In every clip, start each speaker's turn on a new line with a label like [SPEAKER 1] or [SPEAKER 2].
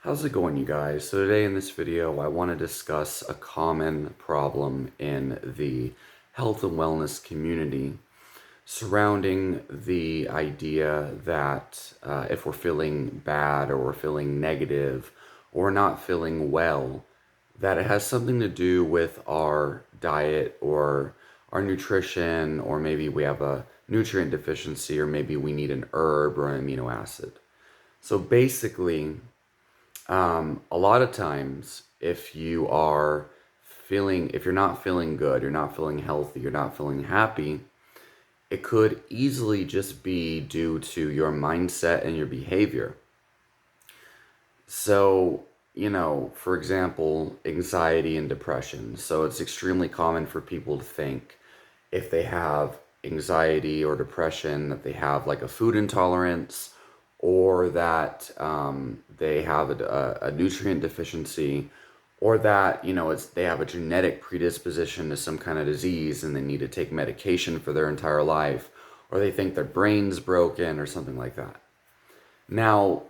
[SPEAKER 1] How's it going, you guys? So today in this video, I want to discuss a common problem in the health and wellness community surrounding the idea that if we're feeling bad or we're feeling negative or not feeling well, that it has something to do with our diet or our nutrition, or maybe we have a nutrient deficiency, or maybe we need an herb or an amino acid. So basically, a lot of times, if you're not feeling good, you're not feeling healthy, you're not feeling happy, it could easily just be due to your mindset and your behavior. So, for example, anxiety and depression. So it's extremely common for people to think if they have anxiety or depression that they have like a food intolerance, or that they have a nutrient deficiency, or that they have a genetic predisposition to some kind of disease and they need to take medication for their entire life, or they think their brain's broken or something like that. Now,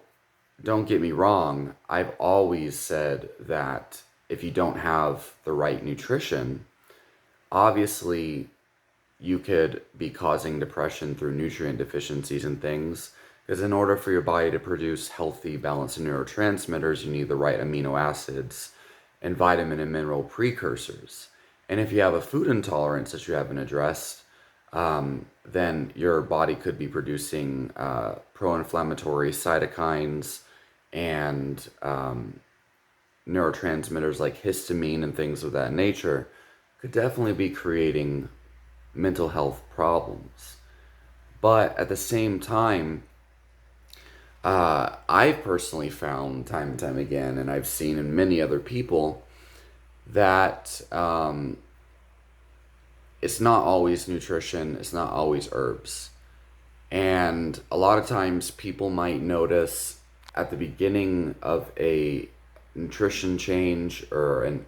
[SPEAKER 1] don't get me wrong, I've always said that if you don't have the right nutrition, obviously you could be causing depression through nutrient deficiencies and things. Because in order for your body to produce healthy, balanced neurotransmitters, you need the right amino acids and vitamin and mineral precursors. And if you have a food intolerance that you haven't addressed, then your body could be producing pro-inflammatory cytokines and neurotransmitters like histamine and things of that nature, could definitely be creating mental health problems. But at the same time, I've personally found time and time again, and I've seen in many other people, that it's not always nutrition, it's not always herbs. And a lot of times people might notice at the beginning of a nutrition change or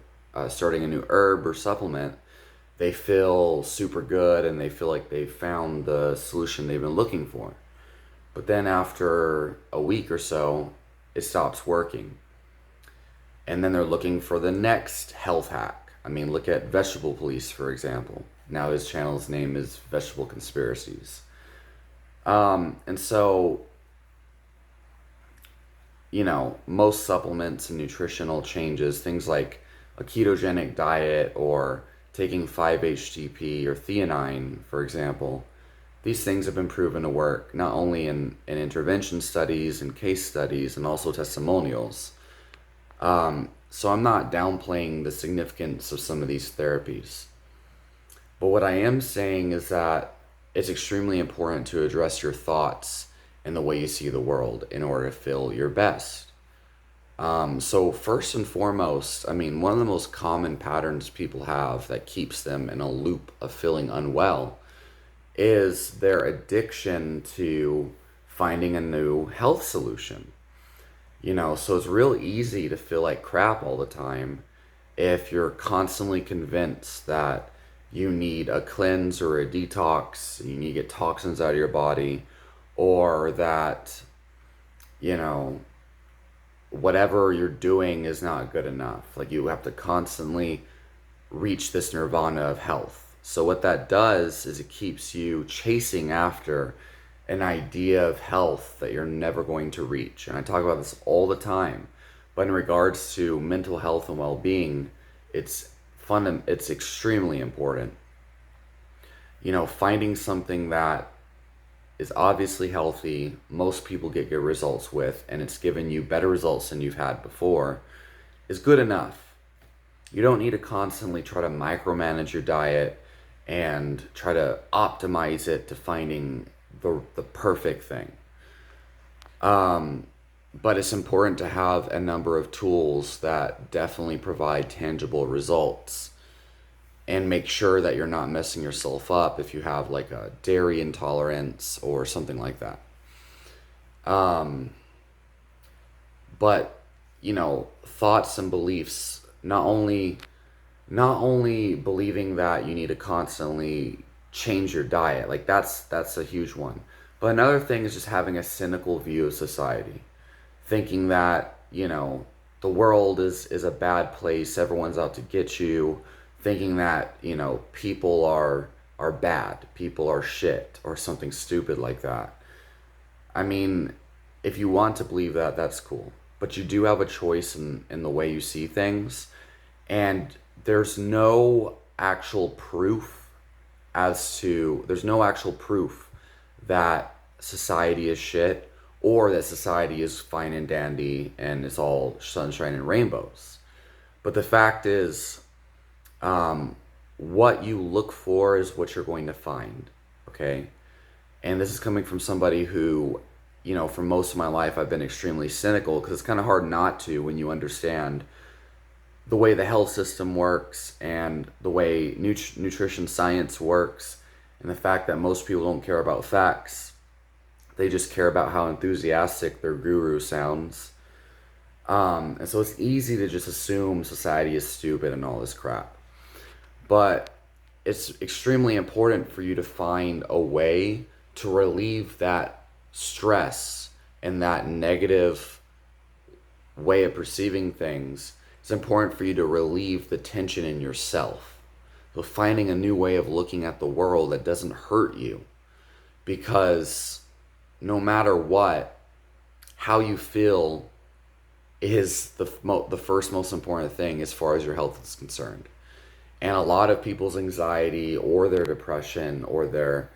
[SPEAKER 1] starting a new herb or supplement, they feel super good and they feel like they found the solution they've been looking for. But then after a week or so, it stops working. And then they're looking for the next health hack. I mean, look at Vegetable Police, for example. Now his channel's name is Vegetable Conspiracies. And so, most supplements and nutritional changes, things like a ketogenic diet or taking 5-HTP or theanine, for example, these things have been proven to work not only in intervention studies and case studies and also testimonials. So I'm not downplaying the significance of some of these therapies. But what I am saying is that it's extremely important to address your thoughts and the way you see the world in order to feel your best. So first and foremost, I mean, one of the most common patterns people have that keeps them in a loop of feeling unwell is their addiction to finding a new health solution. So it's real easy to feel like crap all the time if you're constantly convinced that you need a cleanse or a detox, you need to get toxins out of your body, or that, you know, whatever you're doing is not good enough. Like you have to constantly reach this nirvana of health. So what that does is it keeps you chasing after an idea of health that you're never going to reach. And I talk about this all the time. But in regards to mental health and well-being, it's it's extremely important. Finding something that is obviously healthy, most people get good results with, and it's given you better results than you've had before, is good enough. You don't need to constantly try to micromanage your diet and try to optimize it to finding the perfect thing. But it's important to have a number of tools that definitely provide tangible results, and make sure that you're not messing yourself up if you have like a dairy intolerance or something like that. But thoughts and beliefs, not only believing that you need to constantly change your diet, like that's a huge one. But another thing is just having a cynical view of society, thinking that the world is a bad place, everyone's out to get you, thinking that, people are bad, people are shit, or something stupid like that. I mean, if you want to believe that, that's cool. But you do have a choice in the way you see things. And there's no actual proof that society is shit or that society is fine and dandy and it's all sunshine and rainbows. But the fact is, um, what you look for is what you're going to find. Okay? And this is coming from somebody who, for most of my life, I've been extremely cynical because it's kind of hard not to when you understand the way the health system works and the way nutrition science works, and the fact that most people don't care about facts. They just care about how enthusiastic their guru sounds. And so it's easy to just assume society is stupid and all this crap. But it's extremely important for you to find a way to relieve that stress and that negative way of perceiving things. It's important for you to relieve the tension in yourself. So finding a new way of looking at the world that doesn't hurt you. Because no matter what, how you feel is the first most important thing as far as your health is concerned. And a lot of people's anxiety or their depression or their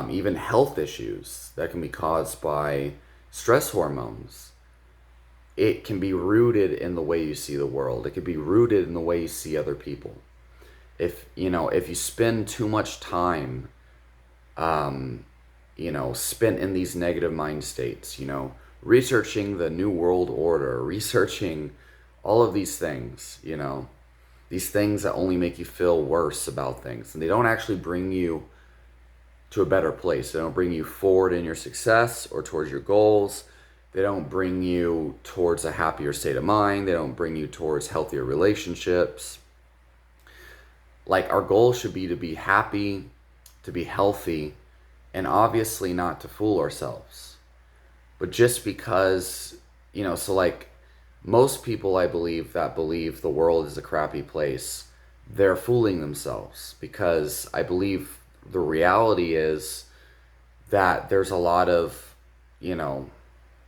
[SPEAKER 1] even health issues that can be caused by stress hormones, it can be rooted in the way you see the world. It could be rooted in the way you see other people. If you spend too much time, spent in these negative mind states, researching the New World Order, researching all of these things, these things that only make you feel worse about things. And they don't actually bring you to a better place. They don't bring you forward in your success or towards your goals. They don't bring you towards a happier state of mind. They don't bring you towards healthier relationships. Like, our goal should be to be happy, to be healthy, and obviously not to fool ourselves. But just because, so like most people I believe that believe the world is a crappy place, they're fooling themselves, because I believe the reality is that there's a lot of,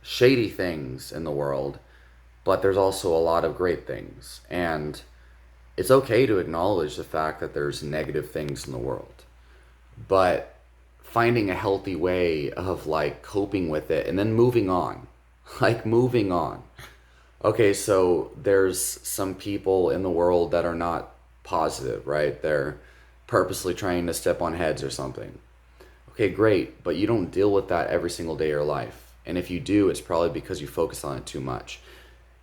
[SPEAKER 1] shady things in the world, but there's also a lot of great things. And it's okay to acknowledge the fact that there's negative things in the world, but finding a healthy way of like coping with it and then moving on, like moving on. Okay, so there's some people in the world that are not positive, right? They're purposely trying to step on heads or something. Okay, great, but you don't deal with that every single day of your life. And if you do, it's probably because you focus on it too much.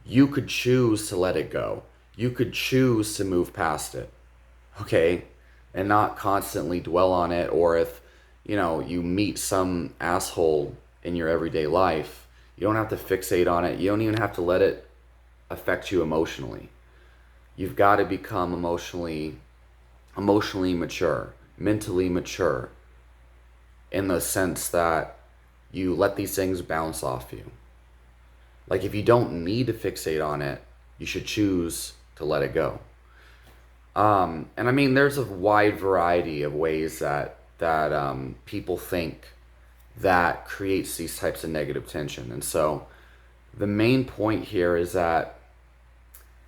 [SPEAKER 1] You could choose to let it go. You could choose to move past it, okay? And not constantly dwell on it. Or if, you meet some asshole in your everyday life, you don't have to fixate on it. You don't even have to let it affect you emotionally. You've got to become emotionally mature, mentally mature, in the sense that you let these things bounce off you. Like, if you don't need to fixate on it, you should choose to let it go. And I mean, there's a wide variety of ways that people think that creates these types of negative tension. And so the main point here is that,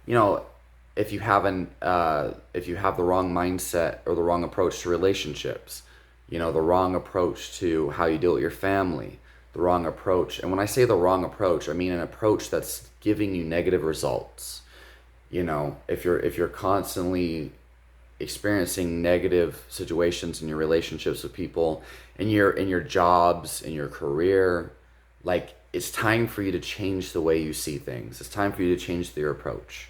[SPEAKER 1] if you have the wrong mindset or the wrong approach to relationships, the wrong approach to how you deal with your family, the wrong approach. And when I say the wrong approach, I mean an approach that's giving you negative results. If you're constantly experiencing negative situations in your relationships with people, in your jobs, in your career, like, it's time for you to change the way you see things. It's time for you to change your approach.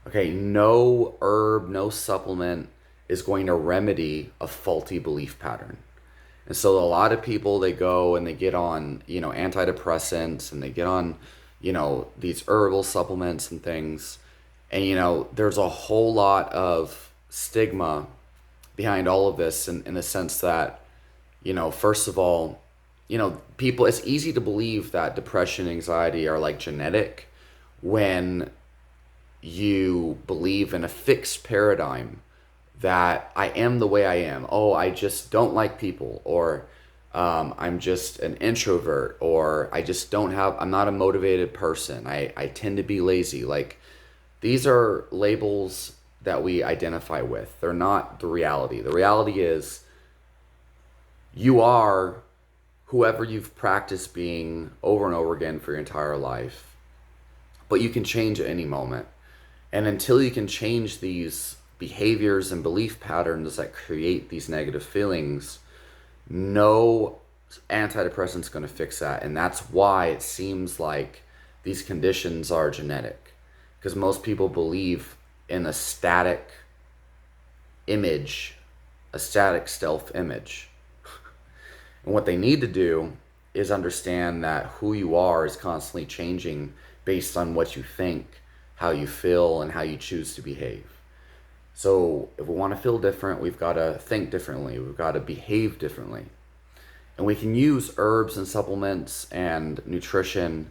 [SPEAKER 1] Okay, no herb, no supplement is going to remedy a faulty belief pattern. And so a lot of people, they go and they get on, antidepressants, and they get on, these herbal supplements and things. And, there's a whole lot of stigma behind all of this in the sense that, first of all, people, it's easy to believe that depression, anxiety are like genetic, when you believe in a fixed paradigm that I am the way I am. Oh, I just don't like people, or I'm just an introvert, or I'm not a motivated person. I tend to be lazy. Like, these are labels that we identify with. They're not the reality. The reality is you are whoever you've practiced being over and over again for your entire life, but you can change at any moment. And until you can change these behaviors and belief patterns that create these negative feelings, no antidepressant's going to fix that. And that's why it seems like these conditions are genetic. Because most people believe in a static image, a static self image. And what they need to do is understand that who you are is constantly changing based on what you think, how you feel, and how you choose to behave. So if we want to feel different, we've got to think differently. We've got to behave differently. And we can use herbs and supplements and nutrition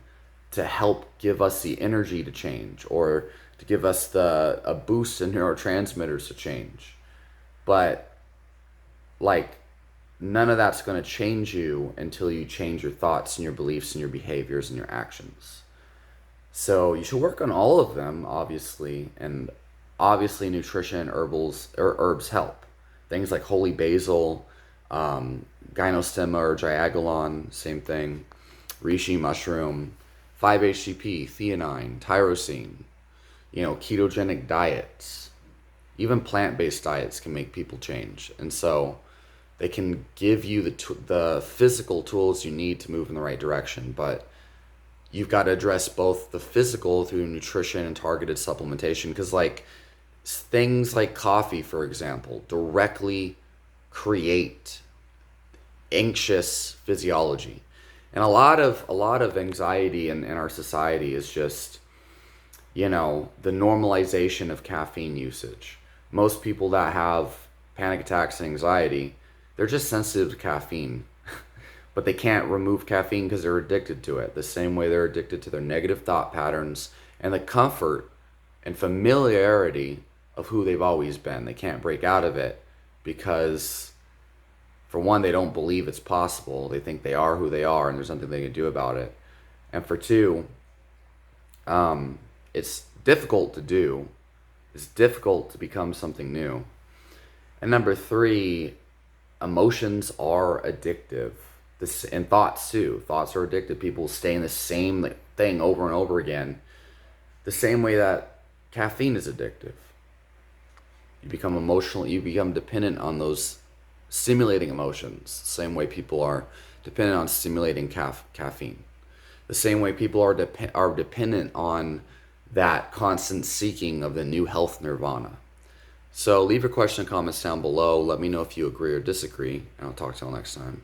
[SPEAKER 1] to help give us the energy to change, or to give us a boost in neurotransmitters to change. But like, none of that's going to change you until you change your thoughts and your beliefs and your behaviors and your actions. So you should work on all of them, obviously, and obviously nutrition, herbs help. Things like holy basil, gynostemma or jiagalon, same thing, reishi mushroom, 5-HTP, theanine, tyrosine, ketogenic diets, even plant-based diets can make people change. And so they can give you the physical tools you need to move in the right direction, but you've got to address both the physical through nutrition and targeted supplementation, because like things like coffee, for example, directly create anxious physiology. And a lot of anxiety in our society is just, the normalization of caffeine usage. Most people that have panic attacks and anxiety, they're just sensitive to caffeine. But they can't remove caffeine because they're addicted to it, the same way they're addicted to their negative thought patterns and the comfort and familiarity of who they've always been. They can't break out of it because, for one, they don't believe it's possible. They think they are who they are and there's nothing they can do about it. And for two, it's difficult to do. It's difficult to become something new. And number three, emotions are addictive. And thoughts too. Thoughts are addictive. People stay in the same thing over and over again, the same way that caffeine is addictive. You become emotional. You become dependent on those stimulating emotions, the same way people are dependent on stimulating caffeine. The same way people are dependent on that constant seeking of the new health nirvana. So leave your question and comments down below. Let me know if you agree or disagree, and I'll talk to you all next time.